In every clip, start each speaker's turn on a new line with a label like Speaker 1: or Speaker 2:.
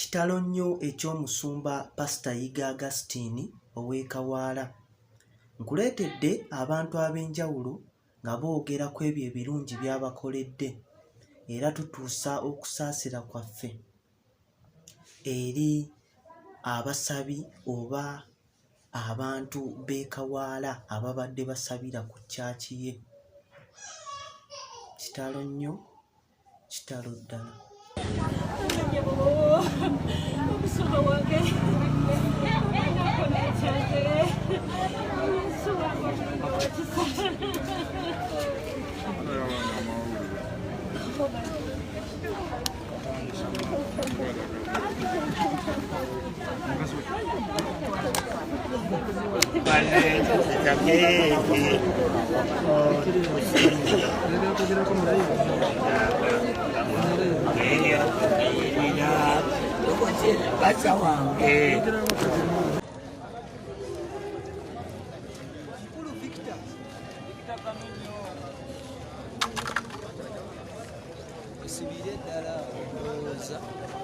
Speaker 1: Kitalo nnyo eky'omusumba Pastor Yiga Augustine ow'e Kawaala. Nkuleetedde abantu ab'enjawulo nga boogera ku ebyo ebirungi by'abakoledde era tutuusa okusaasira kwaffe eri abasabi oba abantu b'e Kawaala ababadde basabira ku ccaaki ye. Kitalo nnyo, kitalo ddala.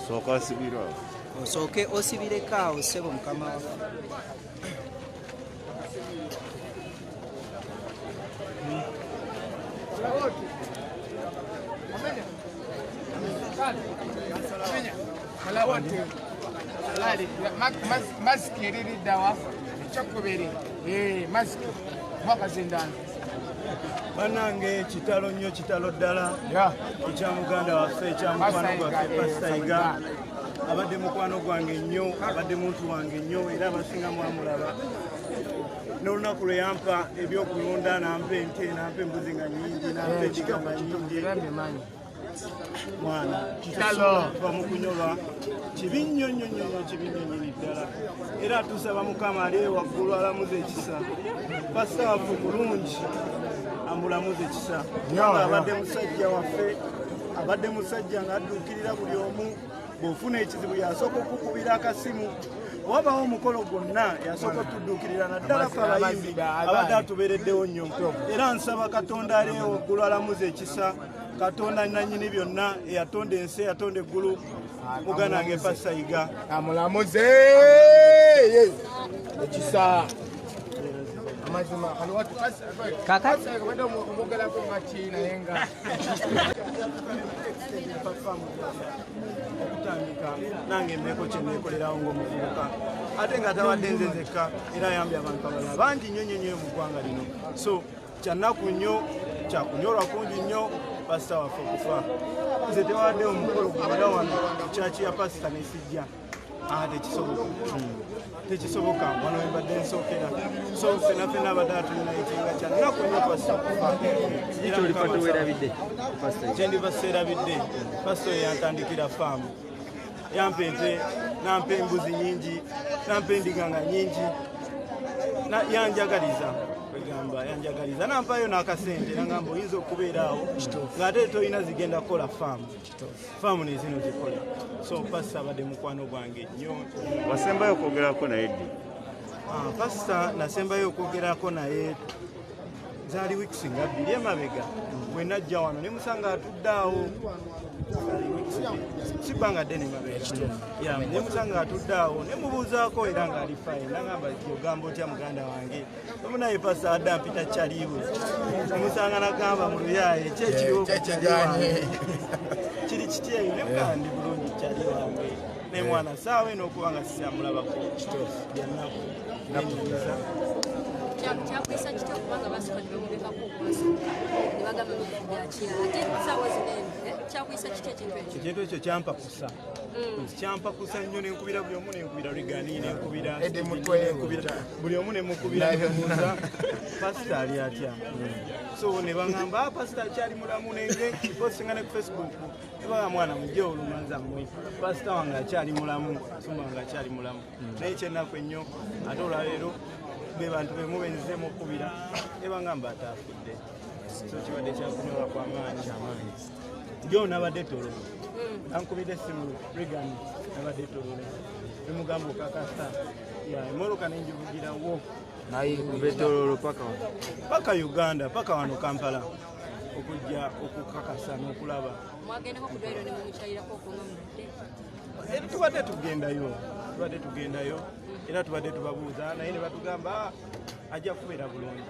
Speaker 2: Soka sibira.
Speaker 3: Osoke osibireko awo ssebo mukama waffe.
Speaker 4: Masiki eririddawa ekyokubiri masiki mwaka zindana
Speaker 2: Banange kitalo nnyo kitalo ddala ekya muganda waffe ekya mukwano gwaffe Pastor Yiga abadde mukwano gwange nnyo abadde muntu wange nnyo era abasinga mwamulaba n'olunaku lwe yampa ebyokulonda nampa ente nampa embuzi nga nnyingi nampa endiga nga nnyingi mwana kitalo bamukunyolwa kibi nnyo nnyo nnyo kibi nnyo nnyini ddala era atusaba mukama ali waggulu alamuza ekisa Pastor waffe mulungi amulamuze ekisa abadde musajja waffe abadde musajja ng'adduukirira buli omu bw'ofuna ekizibu yasooka okukubira akasimu wabawo omukolo gwonna yasooka otudduukirira naddala ffe abayimbi abadde atubeereddewo nnyo era nsaba katonda ali waggulu alamuze ekisa katonda nannyini byonna eyatonda ensi eyatonda eggulu muganda wange Pastor Yiga
Speaker 4: amulamuze ekisa amazima kaliwatu kakati bado omugala ko machina yenga
Speaker 2: okutandika nange emeko kyeneekolerawo ng'omuvubuka ate nga tawadde nze nzekka era ayambye abantu abalala bangi nnyo nnyo nnyo mu ggwanga lino so kyannaku nnyo kyakunyolwa kungi nnyo pasita waffe okufa nze tewawadde omukolo gwera wano ekyaki ya pasita nesijja tekisoboka wano wembadde nsookera so fena fena abadde atulinayitinga kyannaku nnyo pasita okufa kyendiva seerabidde pasita oyo yantandikira faamu yampa ente nampa embuzi nyingi nampa endiga nga nyingi yanjagaliza kwegamba yanjagaliza nampayo n'akasente nagamba oyinza okubeera awo ng'ate tolina zigenda kukola faamu nezino zikola so pasita abadde mukwano gwange nnyo.
Speaker 5: Wasembayo okwogerako naye ddi?
Speaker 2: Pasita nasembayo okwogerako naye zaali wiikisi nga bbiri emabega bwe najja wano ne musanga atudde awo sibbanga ddene mabega ne musanga atudde awo ne mubuuzaako era ng'ali fayini nagamba ogamba otya muganda wange omu naye pasita adde ampita kyaliwe ne musanga nagamba mu luyaaye kyekiriwo kyali wange kiri kityeyo ne mugamba ndi bulungi kyali wange ne mwana saawe n'okuba nga sisamulabako byannaku nenyumiza
Speaker 6: kyakwisa kityo kubanga basooka ne bamulekako okwasa ne bagamba byakira ate saawa zinene kyakwisa kityo
Speaker 2: ekintu ekyo kyampa kusa kyampa kusa nnyo nenkubira buli omu nenkubira Regani nenkubira buli omu nemukubira nemubuuza pasita ali atya so ne baŋŋamba pasita akyali mulamu nenge kiposinga ne ku Facebook ne baga mwana mujje olumanza mmwe pasita wange akyali mulamu sumba wange akyali mulamu naye kyennaku ennyo ate olwaleero be bantu bemu benzizemu okubira ne baŋŋamba ataafudde so kibadde kyakunyolwa kw'amaanyi jo nabadde tololo ankubidde essimu Regani nabadde tololo nemugamba okakasa emmotoka nenjivugirawo
Speaker 5: Betololo
Speaker 2: paka Uganda paka wano Kampala okujja okukakasa n'okulaba
Speaker 6: mwagendako ku ddwaliro ne mumukyalirako okunga mudde
Speaker 2: tubadde tugendayo era tubadde tubabuuza naye ne batugamba ajja kubeera bulungi.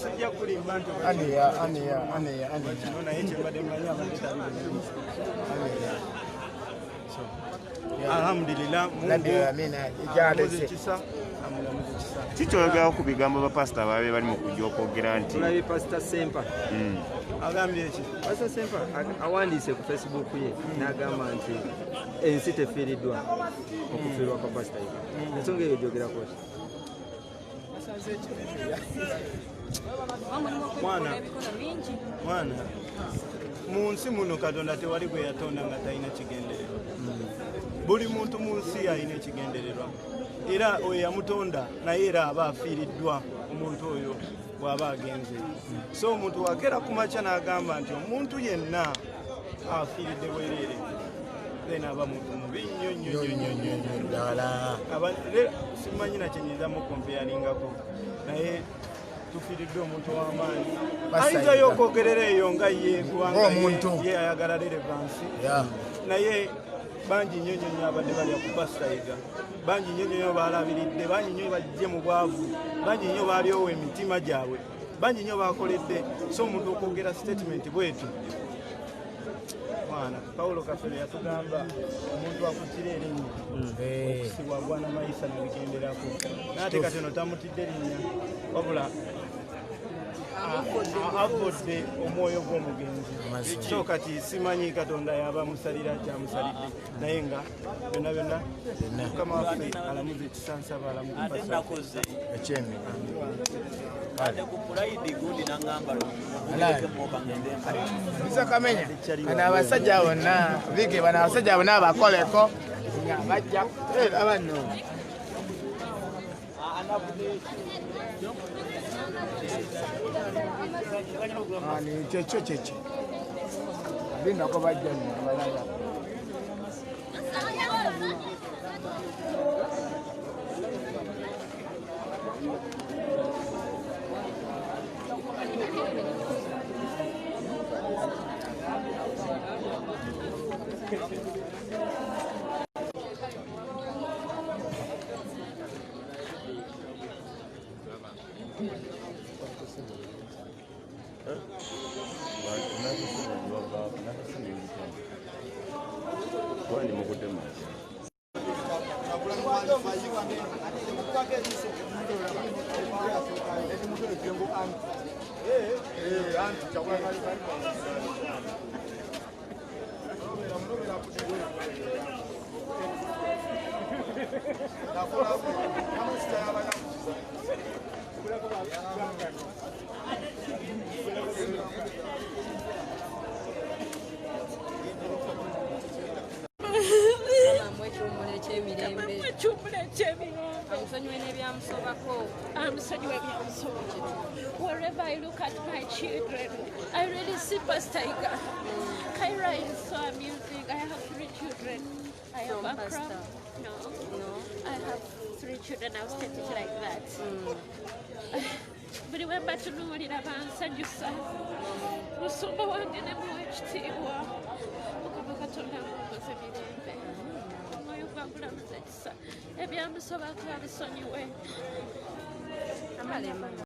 Speaker 2: Sijja kulimba nti kino naye kyembadde mmanyi abadde tali bulungi. Alhamdulillah mulamuzi kisa.
Speaker 5: Kitolagao ku bigambo bapasita baabe bali mu kujja okwogera nti
Speaker 7: tulabe pasita Sempa
Speaker 2: agambye ki?
Speaker 7: pasita Sempa awandiise ku Facebook ye n'agamba nti ensi tefiiriddwa okufiirwa kwa pasita Iga. Ensonga eyo gyogerako ki?
Speaker 2: Mwana mu nsi muno Katonda tewali gwe yatonda nga talina kigendererwa. Buli muntu mu nsi alina ekigendererwa era oyo yamutonda naye era aba afiiriddwa omuntu oyo bw'aba agenze. So omuntu wakeera ku makya n'agamba nti omuntu yenna afiiridde bwereere then aba muntu mubi nnyo. Simanyi na kyenyizamu kompeyaringako naye tufiiriddwe omuntu w'amaanyi ayinzayo okwogerera eyo nga ye kubanga ye ayagala relevansi naye bangi nnyo abadde balya ku pasita Iga, bangi nnyo baalabiridde, bangi nnyo bajje mu bwavu, bangi nnyo baalyowa emitima gyabwe, bangi nnyo baakoledde. So omuntu okwogera statement bwetu mwana Paulo Kafere yatugamba omuntu akutira erinnya okusibwa gwana mayisa nabigenderako naate kati ono tamutidde linnya wabula avodde omwoyo gw'omugenzi. So kati simanyi Katonda yaba musalira kyamusalidde naye nga byonna Mukama waffe alamuze ekisansaba alamuze
Speaker 4: Kamenya bano abasajja bonna bige bano abasajja bonna abakoleko nga bajja abanno kyekyo bindako bajja abalala
Speaker 8: Wherever I look at my children, I really see Pastor Iga. Kyra is so amusing. I have 3 children. I have Akram. No. I have 3 children. I was static like that. But remember to know what bansanyusa musumba wange ne muwekitiibwa mukama Katonda amukoze mirembe omwoyo gwagulamuza ekisa ebyamusobako abisonyiwe.